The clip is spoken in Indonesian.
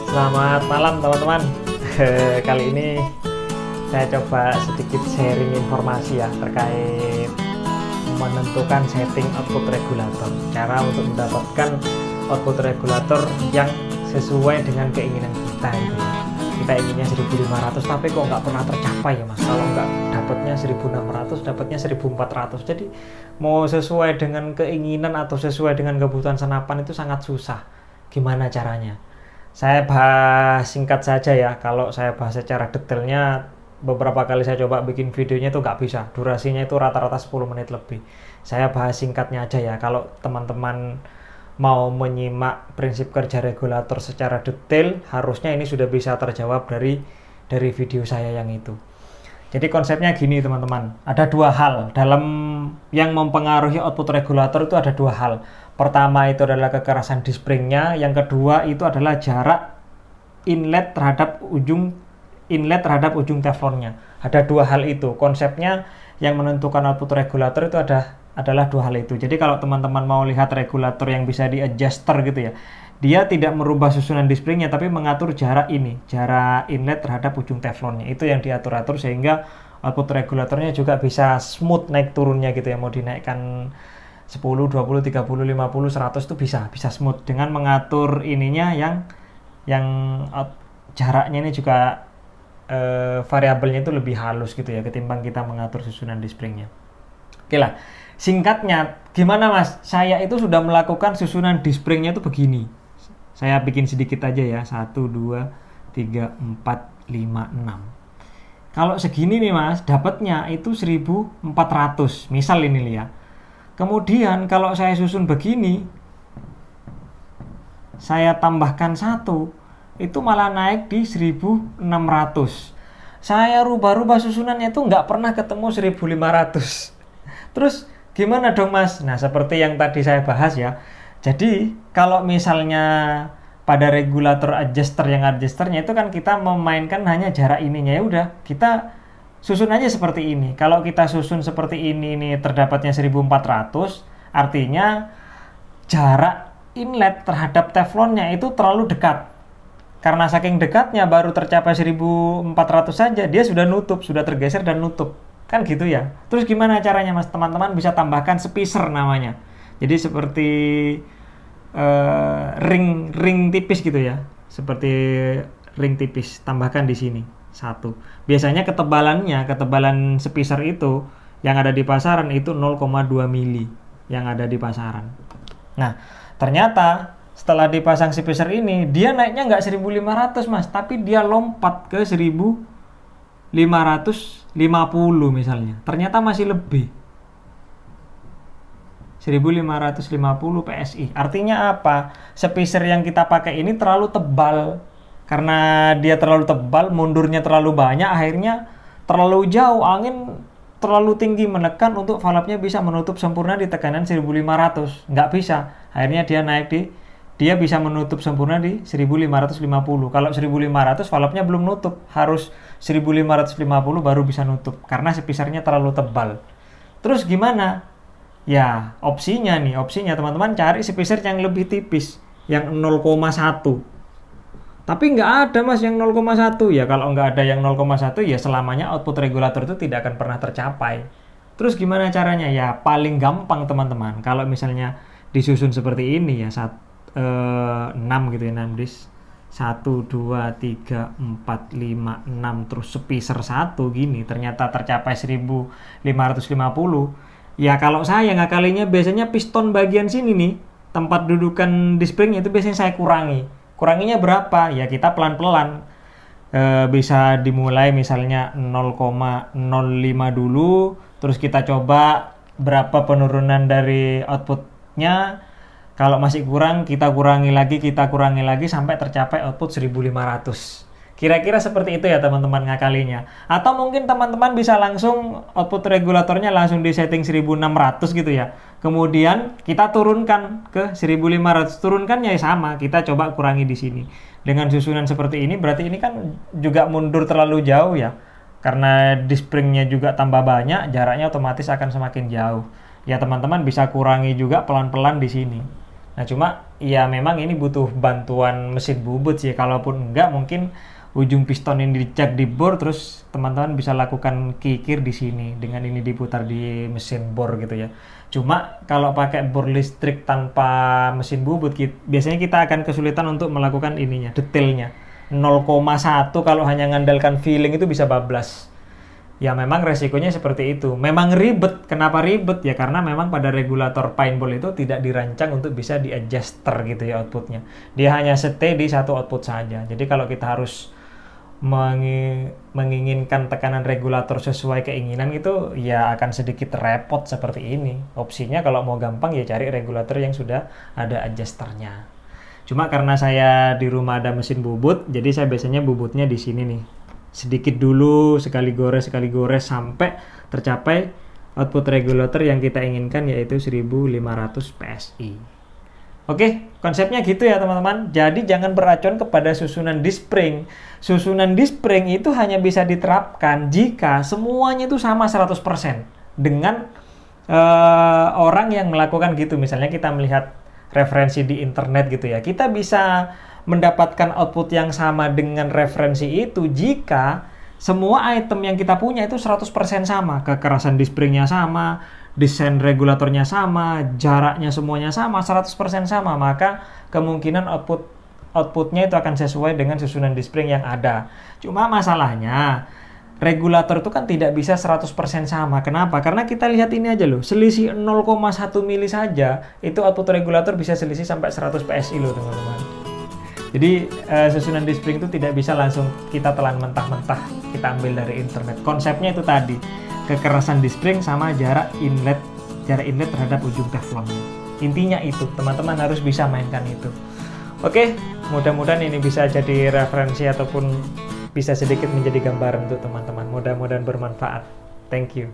Selamat malam teman-teman. Kali ini saya coba sedikit sharing informasi ya terkait menentukan setting output regulator. Cara untuk mendapatkan output regulator yang sesuai dengan keinginan kita itu ya. Kita inginnya 1500 tapi kok nggak pernah tercapai ya mas. Kalau nggak dapatnya 1600, dapatnya 1400. Jadi mau sesuai dengan keinginan atau sesuai dengan kebutuhan senapan itu sangat susah. Gimana caranya? Saya bahas singkat saja ya. Kalau saya bahas secara detailnya, beberapa kali saya coba bikin videonya itu nggak bisa. Durasinya itu rata-rata 10 menit lebih. Saya bahas singkatnya aja ya. Kalau teman-teman mau menyimak prinsip kerja regulator secara detail, harusnya ini sudah bisa terjawab dari video saya yang itu. Jadi konsepnya gini teman-teman. Ada dua hal dalam yang mempengaruhi output regulator, itu ada dua hal. Pertama itu adalah kekerasan di springnya, yang kedua itu adalah jarak inlet terhadap ujung teflonnya. Ada dua hal itu. Konsepnya yang menentukan output regulator itu adalah dua hal itu. Jadi kalau teman-teman mau lihat regulator yang bisa di adjuster gitu ya, dia tidak merubah susunan di springnya tapi mengatur jarak inlet terhadap ujung teflonnya. Itu yang diatur-atur sehingga output regulatornya juga bisa smooth naik turunnya gitu ya. Mau dinaikkan 10, 20, 30, 50, 100 itu bisa smooth dengan mengatur ininya yang jaraknya ini juga variabelnya itu lebih halus gitu ya ketimbang kita mengatur susunan di springnya. Oke lah, singkatnya gimana mas? Saya itu sudah melakukan susunan di springnya itu begini. Saya bikin sedikit aja ya, 1, 2, 3, 4, 5, 6. Kalau segini nih mas, dapatnya itu 1400, misal ini ya. Kemudian kalau saya susun begini, saya tambahkan 1, itu malah naik di 1600. Saya rubah-rubah susunannya itu nggak pernah ketemu 1500. Terus gimana dong mas? Nah seperti yang tadi saya bahas ya. Jadi kalau misalnya pada regulator adjusternya itu kan kita memainkan hanya jarak ininya, ya udah kita susun aja seperti ini. Kalau kita susun seperti ini terdapatnya 1400, artinya jarak inlet terhadap teflonnya itu terlalu dekat. Karena saking dekatnya baru tercapai 1400 saja, dia sudah nutup, sudah tergeser dan nutup. Kan gitu ya. Terus gimana caranya mas? Teman-teman bisa tambahkan spacer namanya. Jadi seperti ring tipis gitu ya. Seperti ring tipis, tambahkan di sini 1. Biasanya ketebalan spacer itu yang ada di pasaran itu 0,2 mili yang ada di pasaran. Nah, ternyata setelah dipasang spacer ini, dia naiknya nggak 1500 mas, tapi dia lompat ke 1550 misalnya. Ternyata masih lebih. 1550 PSI. Artinya apa? Spacer yang kita pakai ini terlalu tebal. Karena dia terlalu tebal, mundurnya terlalu banyak, akhirnya terlalu jauh, angin terlalu tinggi menekan untuk valve-nya bisa menutup sempurna di tekanan 1500. Nggak bisa. Akhirnya dia bisa menutup sempurna di 1550. Kalau 1500 valve-nya belum nutup, harus 1550 baru bisa nutup karena spacernya terlalu tebal. Terus gimana? Ya, opsinya teman-teman cari spacer yang lebih tipis, yang 0,1. Tapi nggak ada mas yang 0,1. Ya kalau nggak ada yang 0,1 ya selamanya output regulator itu tidak akan pernah tercapai. Terus gimana caranya? Ya paling gampang teman-teman. Kalau misalnya disusun seperti ini ya, 6 gitu ya, 6 disk. 1, 2, 3, 4, 5, 6 terus spacer 1 gini. Ternyata tercapai 1550. Ya kalau saya ngakalinya biasanya piston bagian sini nih, tempat dudukan di spring itu biasanya saya kurangi. Kuranginya berapa? Ya kita pelan-pelan. Bisa dimulai misalnya 0,05 dulu, terus kita coba berapa penurunan dari outputnya. Kalau masih kurang, kita kurangi lagi sampai tercapai output 1500. Kira-kira seperti itu ya teman-teman ngakalinya. Atau mungkin teman-teman bisa langsung output regulatornya langsung di setting 1600 gitu ya. Kemudian kita turunkan ke 1500. Turunkannya sama, kita coba kurangi di sini. Dengan susunan seperti ini berarti ini kan juga mundur terlalu jauh ya. Karena di springnya juga tambah banyak, jaraknya otomatis akan semakin jauh. Ya teman-teman bisa kurangi juga pelan-pelan di sini. Nah cuma ya memang ini butuh bantuan mesin bubut sih, kalaupun enggak mungkin ujung piston ini dicek di bor, terus teman-teman bisa lakukan kikir di sini dengan ini diputar di mesin bor gitu ya. Cuma kalau pakai bor listrik tanpa mesin bubut, biasanya kita akan kesulitan untuk melakukan ininya, detailnya. 0,1 kalau hanya ngandalkan feeling itu bisa bablas. Ya memang resikonya seperti itu. Memang ribet. Kenapa ribet? Ya karena memang pada regulator paintball itu tidak dirancang untuk bisa di-adjuster gitu ya outputnya. Dia hanya stay di satu output saja. Jadi kalau kita harus menginginkan tekanan regulator sesuai keinginan itu ya akan sedikit repot seperti ini. Opsinya kalau mau gampang ya cari regulator yang sudah ada adjusternya. Cuma karena saya di rumah ada mesin bubut, jadi saya biasanya bubutnya di sini nih. Sedikit dulu, sekali gores sampai tercapai output regulator yang kita inginkan, yaitu 1500 PSI. Oke, konsepnya gitu ya teman-teman. Jadi jangan beracun kepada susunan disc spring. Susunan disc spring itu hanya bisa diterapkan jika semuanya itu sama 100% dengan orang yang melakukan gitu. Misalnya kita melihat referensi di internet gitu ya. Kita bisa mendapatkan output yang sama dengan referensi itu jika semua item yang kita punya itu 100% sama. Kekerasan disc springnya sama, desain regulatornya sama, jaraknya semuanya sama, 100% sama. Maka kemungkinan outputnya itu akan sesuai dengan susunan disc spring yang ada. Cuma masalahnya regulator itu kan tidak bisa 100% sama. Kenapa? Karena kita lihat ini aja loh, selisih 0,1 mili saja itu output regulator bisa selisih sampai 100 PSI loh teman-teman. Jadi susunan disc spring itu tidak bisa langsung kita telan mentah-mentah kita ambil dari internet. Konsepnya itu tadi, kekerasan disc spring sama jarak inlet terhadap ujung teflonnya. Intinya itu, teman-teman harus bisa mainkan itu. Oke, mudah-mudahan ini bisa jadi referensi ataupun bisa sedikit menjadi gambaran untuk teman-teman. Mudah-mudahan bermanfaat. Thank you.